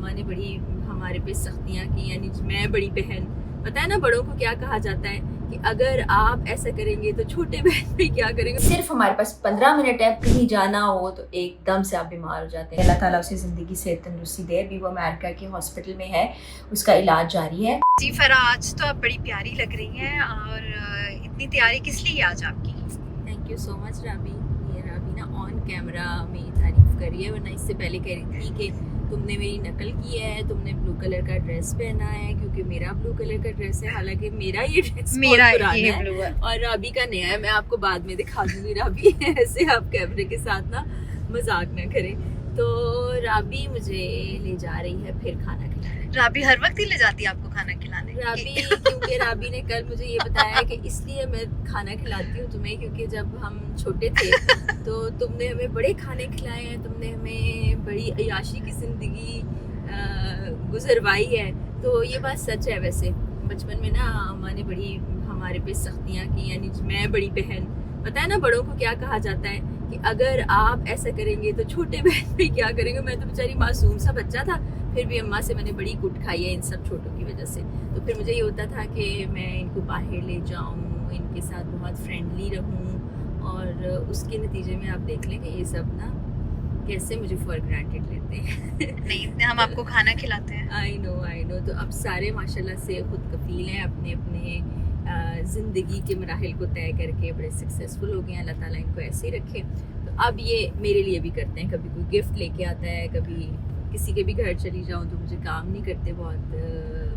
अम्मा ने बड़ी हमारे पे सख्तियाँ की, यानी मैं बड़ी बहन, पता है ना बड़ों को क्या कहा जाता है कि अगर आप ऐसा करेंगे तो छोटे बहन भी क्या करेंगे। सिर्फ हमारे पास 15 मिनट है, कहीं जाना हो तो एकदम से आप बीमार हो जाते हैं। अल्लाह ताला उसे ज़िंदगी से तंदुरुस्ती दे। अभी वो अमेरिका के हॉस्पिटल में है, उसका इलाज जारी है। जी फरा, आज तो आप बड़ी प्यारी लग रही हैं। और इतनी तैयारी किस लिए आज आपकी? थैंक यू सो मच राबी। ये राबी ना ऑन कैमरा मेरी तारीफ कर रही है, वरना इससे पहले कह रही थी कि तुमने मेरी नकल की है, तुमने ब्लू कलर का ड्रेस पहना है, क्योंकि मेरा ब्लू कलर का ड्रेस है। हालांकि मेरा ये ड्रेस मेरा बहुत पुराना ये है ब्लू है और राबी का नया है। मैं आपको बाद में दिखा दूंगी राबी। ऐसे आप कैमरे के साथ ना मजाक ना करें। तो राबी मुझे ले जा रही है फिर खाना खिलाने। राबी हर वक्त ही ले जाती है आपको खाना खिलाने? राबी क्योंकि राबी ने कल मुझे ये बताया कि इसलिए मैं खाना खिलाती हूँ तुम्हें, क्योंकि जब हम छोटे थे तो तुमने हमें बड़े खाने खिलाए हैं, तुमने हमें बड़ी अय्याशी की ज़िंदगी गुजरवाई है। तो ये बात सच है। वैसे बचपन में ना अम्मा ने बड़ी हमारे पे सख्तियाँ की, यानी मैं बड़ी बहन, पता है ना बड़ों को क्या कहा जाता है कि अगर आप ऐसा करेंगे तो छोटे बहन भी क्या करेंगे। मैं तो बेचारी मासूम सा बच्चा था, फिर भी अम्मा से मैंने बड़ी कुट खाई है इन सब छोटों की वजह से। तो फिर मुझे ये होता था कि मैं इनको बाहर ले जाऊँ, इनके साथ बहुत फ्रेंडली रहूँ, और उसके नतीजे में आप देख लें कि ये सब ना कैसे मुझे फॉर ग्रांटेड लेते हैं। नहीं, हम आपको खाना खिलाते हैं। I know. तो अब सारे माशाल्लाह से खुद कफील हैं, अपने अपने ज़िंदगी के मराहिल को तय करके बड़े सक्सेसफुल हो गए हैं। अल्लाह ताला इनको ऐसे ही रखे। तो अब ये मेरे लिए भी करते हैं, कभी कोई गिफ्ट लेके आता है, कभी किसी के भी घर चली जाऊँ तो मुझे काम नहीं करते, बहुत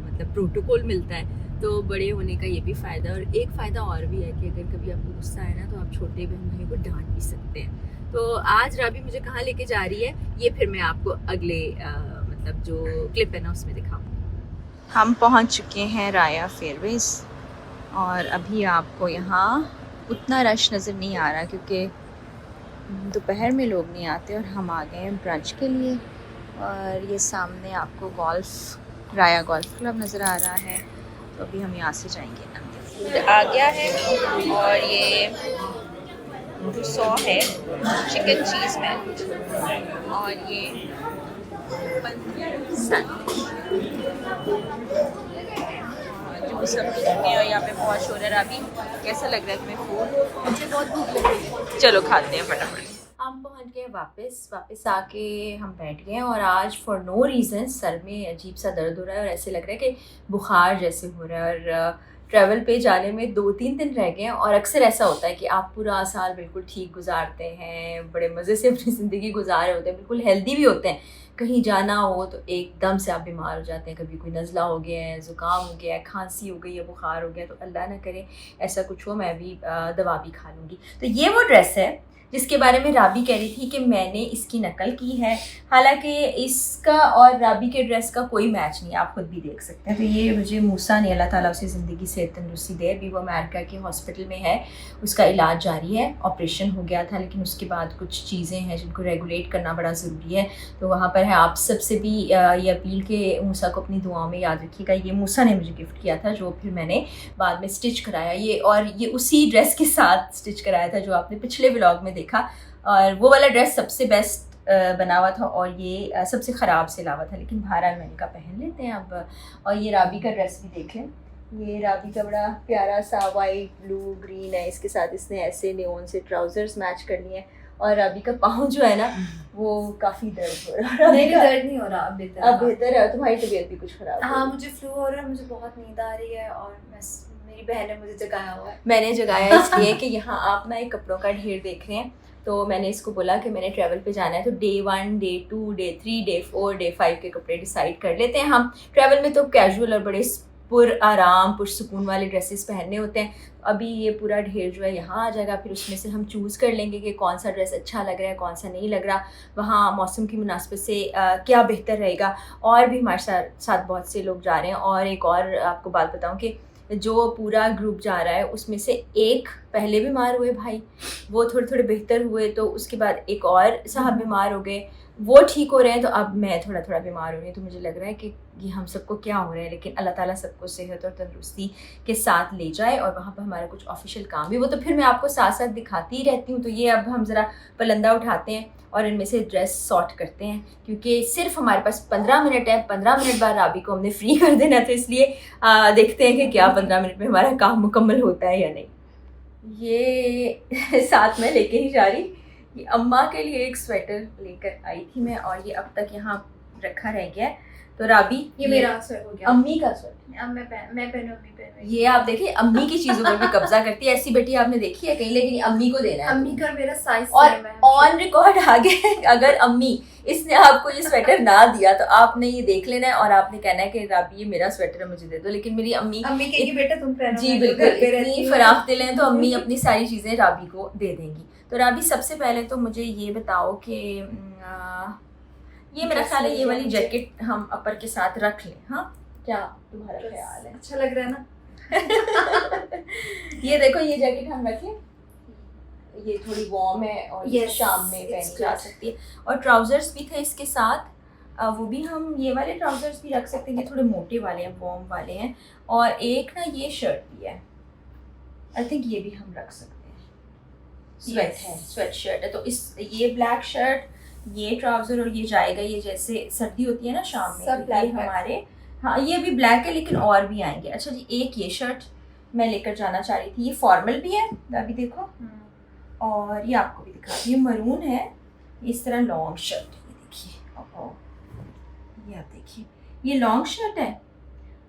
मतलब प्रोटोकॉल मिलता है। तो बड़े होने का ये भी फ़ायदा, और एक फ़ायदा और भी है कि अगर कभी आपको गुस्सा आए ना तो आप छोटे बहन भाई को डांट भी सकते हैं। तो आज राबी मुझे कहाँ लेके जा रही है ये फिर मैं आपको अगले मतलब जो क्लिप है ना उसमें दिखाऊँ। हम पहुंच चुके हैं राया फेयरवेज, और अभी आपको यहाँ उतना रश नज़र नहीं आ रहा क्योंकि दोपहर में लोग नहीं आते, और हम आ गए हैं ब्रंच के लिए। और ये सामने आपको राया गोल्फ क्लब नज़र आ रहा है। तो अभी हम यहाँ से जाएंगे ना। फूड आ गया है, और ये 100 है चिकन चीज़ मैच, और ये पनीर सैंडविच, जो सब चुके हैं। और यहाँ पे बहुत शोर है। अभी कैसा लग रहा है तुम्हें फूड? मुझे बहुत भूख लग रही है। चलो खाते हैं फटाफट। हम पहुंच गए वापस आके हम बैठ गए, और आज फॉर नो रीज़न सर में अजीब सा दर्द हो रहा है, और ऐसे लग रहा है कि बुखार जैसे हो रहा है। और ट्रैवल पे जाने में 2-3 दिन रह गए हैं, और अक्सर ऐसा होता है कि आप पूरा साल बिल्कुल ठीक गुजारते हैं, बड़े मज़े से अपनी ज़िंदगी गुजार रहे होते हैं, बिल्कुल हेल्दी भी होते हैं। कहीं जाना हो तो एकदम से आप बीमार हो जाते हैं। कभी कोई नज़ला हो गया है, ज़ुकाम हो गया है, खांसी हो गई है, बुखार हो गया। तो अल्लाह ना करे ऐसा कुछ हो, मैं भी दवा भी खा लूँगी। तो ये वो ड्रेस है जिसके बारे में राबी कह रही थी कि मैंने इसकी नकल की है। हालांकि इसका और राबी के ड्रेस का कोई मैच नहीं, आप खुद भी देख सकते हैं। तो ये मुझे मूसा ने, अल्लाह ताला उसे ज़िंदगी से तंदुरुस्ती दे, अभी वो अमेरिका के हॉस्पिटल में है, उसका इलाज जारी है। ऑपरेशन हो गया था, लेकिन उसके बाद कुछ चीज़ें हैं जिनको रेगुलेट करना बड़ा ज़रूरी है। तो वहाँ पर है, आप सबसे भी ये अपील के मूसा को अपनी दुआओं में याद रखिएगा। ये मूसा ने मुझे गिफ्ट किया था, जो फिर मैंने बाद में स्टिच कराया ये, और ये उसी ड्रेस के साथ स्टिच कराया था जो आपने पिछले व्लॉग में देखा। और वो वाला ड्रेस सबसे बेस्ट बना हुआ था, और ये सबसे ख़राब से लावा था, लेकिन बहरहाल मैंने कहा पहन लेते हैं अब। और ये राबी का ड्रेस भी देख लें, ये राबी का बड़ा प्यारा सा वाइट ब्लू ग्रीन है, इसके साथ इसने ऐसे नेओन से ट्राउजर्स मैच कर लिए हैं। और राबी का पाँव जो है ना वो काफ़ी दर्द हो रहा है। नहीं दर्द नहीं हो रहा, अब बेहतर है। तुम्हारी तबीयत भी कुछ ख़राब? हाँ, मुझे फ्लू हो रहा है, मुझे बहुत नींद आ रही है, और मेरी बहन ने मुझे जगाया हुआ है। मैंने जगाया इसलिए कि यहाँ आप ना एक कपड़ों का ढेर देख रहे हैं, तो मैंने इसको बोला कि मैंने ट्रैवल पे जाना है, तो day 1, day 2, day 3, day 4, day 5 के कपड़े डिसाइड कर लेते हैं हम। ट्रैवल में तो कैजुअल और बड़े आराम पुरसुकून वाले ड्रेसेस पहनने होते हैं। अभी ये पूरा ढेर जो है यहाँ आ जाएगा, फिर उसमें से हम चूज़ कर लेंगे कि कौन सा ड्रेस अच्छा लग रहा है, कौन सा नहीं लग रहा। वहाँ मौसम की मुनासिबत से क्या बेहतर रहेगा। और भी हमारे साथ बहुत से लोग जा रहे हैं। और एक और आपको बात बताऊँ कि जो पूरा ग्रुप जा रहा है उसमें से एक पहले बीमार हुए भाई, वो थोड़े बेहतर हुए, तो उसके बाद एक और साहब बीमार हो गए, वो ठीक हो रहे हैं, तो अब मैं थोड़ा थोड़ा बीमार हो रही हूँ। तो मुझे लग रहा है कि ये हम सबको क्या हो रहा है, लेकिन अल्लाह ताला सबको सेहत और तंदुरुस्ती के साथ ले जाए। और वहाँ पर हमारा कुछ ऑफिशियल काम भी, वो तो फिर मैं आपको साथ साथ दिखाती ही रहती हूँ। तो ये अब हम ज़रा पलंदा उठाते हैं और इनमें से ड्रेस सॉर्ट करते हैं, क्योंकि सिर्फ हमारे पास 15 मिनट है। 15 मिनट बाद राबी को हमने फ्री कर देना, तो इसलिए देखते हैं कि क्या 15 मिनट में हमारा काम मुकम्मल होता है या नहीं। ये साथ में लेके ही जा रही, ये अम्मा के लिए एक स्वेटर लेकर आई थी मैं, और ये अब तक यहाँ रखा रह गया है। तो राबी, ये मेरा स्वेटर हो गया, अम्मी का स्वेटर। अब मैं पहनूं, अम्मी पहनूं। ये आप देखिए, अम्मी की चीजों पर भी कब्जा करती है। ऐसी बेटी आपने देखी है कहीं? लेकिन ये अम्मी को देना है। अम्मी का मेरा साइज और सेम है। ऑन रिकॉर्ड आ गया, अगर अम्मी इसने आपको ये स्वेटर ना दिया तो आपने ये देख लेना है और आपने कहना है कि राबी ये मेरा स्वेटर है, मुझे दे दो। लेकिन मेरी अम्मी कहेगी बेटा तुम पहनो। जी बिल्कुल, इतनी फराख दिल है, तो अम्मी अपनी सारी चीज़ें राबी को दे देंगी। तो राबी, सबसे पहले तो मुझे ये बताओ कि ये मेरा ख्याल है ये वाली जैकेट हम अपर के साथ रख लें, हाँ? क्या तुम्हारा ख्याल है? अच्छा लग रहा है ना? ये देखो, ये जैकेट हम रखें, ये थोड़ी वार्म है और ये शाम में पहनी जा सकती है। और ट्राउजर्स भी थे इसके साथ, वो भी हम, ये वाले ट्राउजर्स भी रख सकते हैं, ये थोड़े मोटे वाले हैं, वार्म वाले हैं। और एक ना ये शर्ट भी है, आई थिंक ये भी हम रख सकते हैं। स्वेट है, स्वेट शर्ट है। तो इस ये ब्लैक शर्ट, ये ट्राउजर और ये जाएगा, ये जैसे सर्दी होती है ना शाम में, सब ये हमारे, हाँ ये भी ब्लैक है लेकिन और भी आएंगे। अच्छा जी, एक ये शर्ट मैं लेकर जाना चाह रही थी, ये फॉर्मल भी है, अभी देखो, और ये आपको भी दिखा, ये मरून है, इस तरह लॉन्ग शर्ट है, ये देखिए, ये आप देखिए, ये लॉन्ग शर्ट है।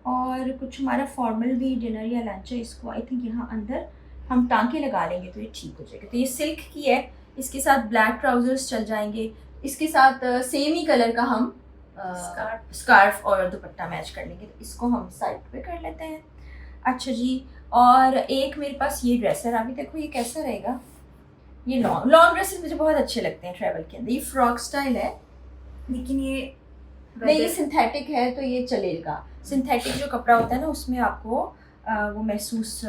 और कुछ हमारा फॉर्मल भी डिनर या लंच है, इसको आई थिंक यहाँ अंदर हम टांके लगा लेंगे तो ये ठीक हो जाएगा। तो ये सिल्क की है, इसके साथ ब्लैक ट्राउजर्स चल जाएंगे, इसके साथ सेम ही कलर का हम स्कार्फ और दुपट्टा मैच कर लेंगे। तो इसको हम साइड पे कर लेते हैं। अच्छा जी, और एक मेरे पास ये ड्रेस है, अभी देखो ये कैसा रहेगा। ये लॉन्ग ड्रेसेस मुझे बहुत अच्छे लगते हैं ट्रैवल के अंदर। ये फ्रॉक स्टाइल है, लेकिन ये नहीं, ये सिंथेटिक है तो ये चलेगा। सिंथेटिक जो कपड़ा होता है ना, उसमें आपको वो महसूस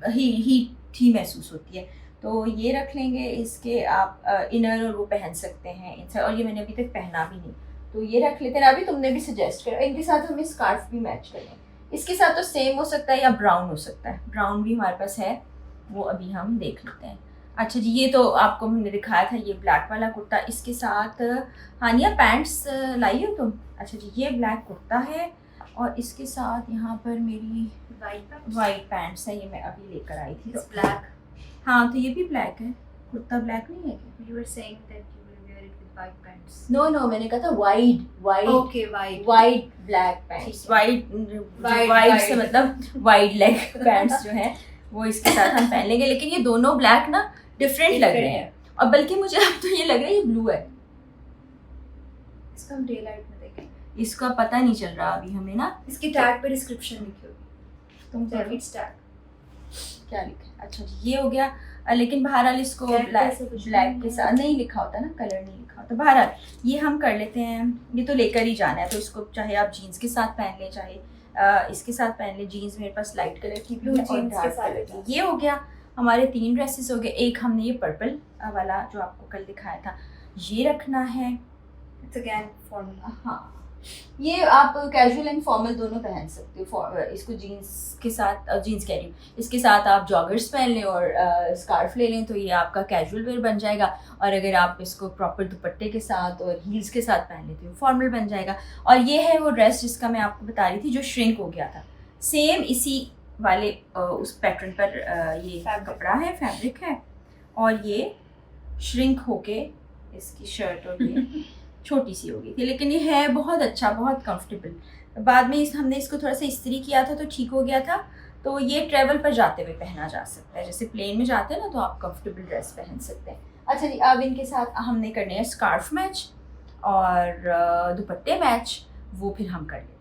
हीट ही महसूस होती है। तो ये रख लेंगे, इसके आप इनर और वो पहन सकते हैं इनसे। और ये मैंने अभी तक पहना भी नहीं, तो ये रख लेते हैं। अभी तुमने भी सजेस्ट करा, इनके साथ हमें स्कार्फ भी मैच करें। इसके साथ तो सेम हो सकता है या ब्राउन हो सकता है, ब्राउन भी हमारे पास है, वो अभी हम देख लेते हैं। अच्छा जी, ये तो आपको हमने दिखाया था, ये ब्लैक वाला कुर्ता, इसके साथ हानिया पैंट्स लाई हो तुम? अच्छा जी, ये ब्लैक कुर्ता है और इसके साथ यहाँ पर मेरी वाइट पैंट्स है, ये मैं अभी लेकर आई थी। तो ब्लैक, हाँ तो ये भी ब्लैक है, कुर्ता ब्लैक नहीं है क्या? You were saying that you will wear it with white pants. No, मैंने कहा था white Okay, white. White black pants, white से मतलब वाइड लेग पैंट्स जो है वो इसके साथ हम पहन लेंगे। लेकिन ये दोनों ब्लैक ना डिफरेंट लग रहे हैं, और बल्कि मुझे अब तो ये लग रहा है ये ब्लू है। इसका हम डे लाइट में देखेंगे, इसका पता नहीं चल रहा अभी हमें ना। इसकी टैग पे डिस्क्रिप्शन लिखी होगी, तुम जैकेट्स टैग क्या लिखा है? अच्छा जी, ये हो गया। लेकिन बहरहाल इसको ब्लैक के साथ नहीं लिखा होता ना, कलर नहीं लिखा होता। बहरहाल ये हम कर लेते हैं, ये तो लेकर ही जाना है, तो इसको चाहे आप जीन्स के साथ पहन लें, चाहे इसके साथ पहन लें। जीन्स मेरे पास लाइट कलर की भी है और डार्क कलर की। ये हो गया, हमारे 3 ड्रेसेस हो गए। एक हमने ये पर्पल वाला जो आपको कल दिखाया था, ये रखना है। It's again formal. हाँ, ये आप कैजुअल एंड फॉर्मल दोनों पहन सकते हो। इसको जीन्स के साथ, जीन्स कह रही हूँ, इसके साथ आप जॉगर्स पहन लें और स्कार्फ ले लें, तो ये आपका कैजुअल वेयर बन जाएगा। और अगर आप इसको प्रॉपर दुपट्टे के साथ और हील्स के साथ पहन लेते हो, फॉर्मल बन जाएगा। और ये है वो ड्रेस जिसका मैं आपको बता रही थी, जो श्रिंक हो गया था। सेम इसी वाले उस पैटर्न पर ये कपड़ा है, फैब्रिक है, और ये श्रिंक होके इसकी शर्ट और ये छोटी सी हो गई थी। लेकिन ये है बहुत अच्छा, बहुत कंफर्टेबल। बाद में हमने इसको थोड़ा सा इस्त्री किया था तो ठीक हो गया था। तो ये ट्रैवल पर जाते हुए पहना जा सकता है, जैसे प्लेन में जाते हैं ना तो आप कंफर्टेबल ड्रेस पहन सकते हैं। अच्छा जी, अब इनके साथ हमने करने हैं स्कार्फ मैच और दुपट्टे मैच, वो फिर हम कर लेंगे।